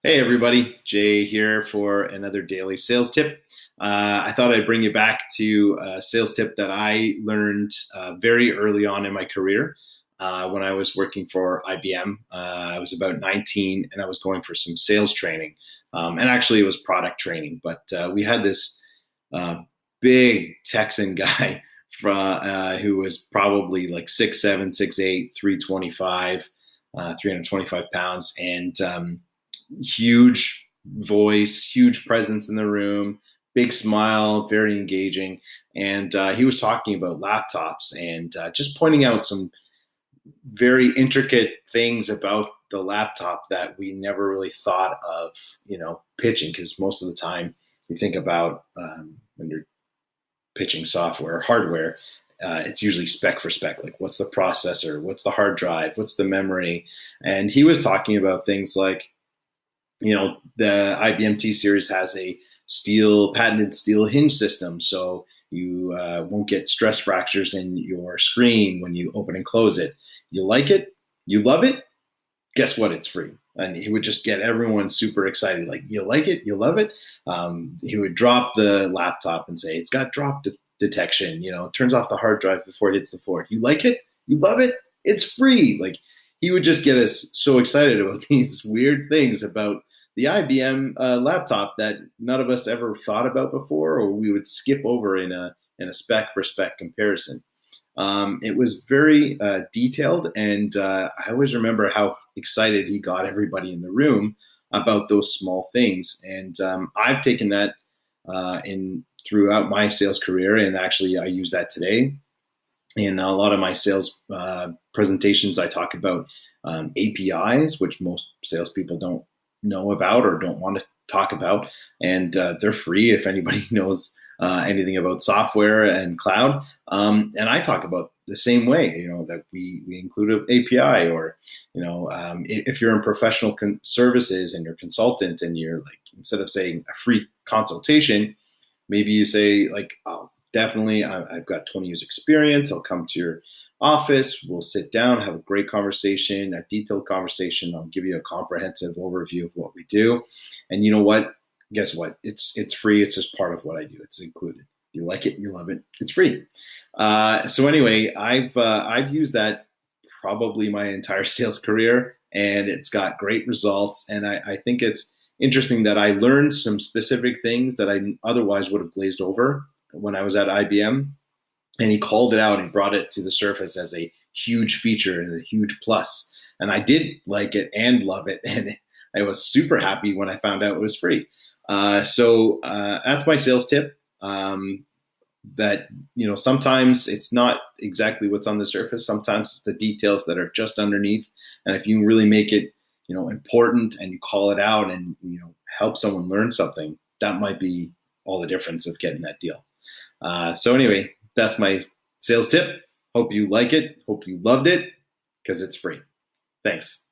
Hey everybody, Jay here for another daily sales tip. I thought I'd bring you back to a sales tip that I learned very early on in my career when I was working for IBM. I was about 19 and I was going for some sales training. And actually, it was product training, but we had this uh, big Texan guy who was probably like 6'7", 6'8", 325, 325 pounds. And huge voice, huge presence in the room, big smile, very engaging. And he was talking about laptops and just pointing out some very intricate things about the laptop that we never really thought of, pitching. Because most of the time you think about when you're pitching software or hardware, it's usually spec for spec. Like, what's the processor? What's the hard drive? What's the memory? And he was talking about things like, the IBM T series has a patented steel hinge system, so you won't get stress fractures in your screen when you open and close it. You like it? You love it? Guess what? It's free. And he would just get everyone super excited. Like, you like it? You love it? He would drop the laptop and say, it's got detection, turns off the hard drive before it hits the floor. You like it? You love it? It's free. Like, he would just get us so excited about these weird things about the IBM laptop that none of us ever thought about before, or we would skip over in a spec for spec comparison. It was very detailed, and I always remember how excited he got everybody in the room about those small things. And I've taken that in throughout my sales career, and actually I use that today. In a lot of my sales presentations, I talk about APIs, which most salespeople don't know about or don't want to talk about, and they're free if anybody knows anything about software and cloud. And I talk about the same way, that we include an API, or if you're in professional services and you're a consultant, and you're like, instead of saying a free consultation, maybe you say like, oh, definitely, I've got 20 years experience. I'll come to your office. We'll sit down, have a great conversation, a detailed conversation. I'll give you a comprehensive overview of what we do. And you know what? Guess what? It's free. It's just part of what I do. It's included. You like it, you love it. It's free. So anyway, I've used that probably my entire sales career, and it's got great results. And I think it's interesting that I learned some specific things that I otherwise would have glazed over when I was at IBM, and he called it out and brought it to the surface as a huge feature and a huge plus. And I did like it and love it, and I was super happy when I found out it was free. So that's my sales tip. That sometimes it's not exactly what's on the surface. Sometimes it's the details that are just underneath. And if you really make it important, and you call it out, and help someone learn something, that might be all the difference of getting that deal. So anyway, that's my sales tip. Hope you like it. Hope you loved it, because it's free. Thanks.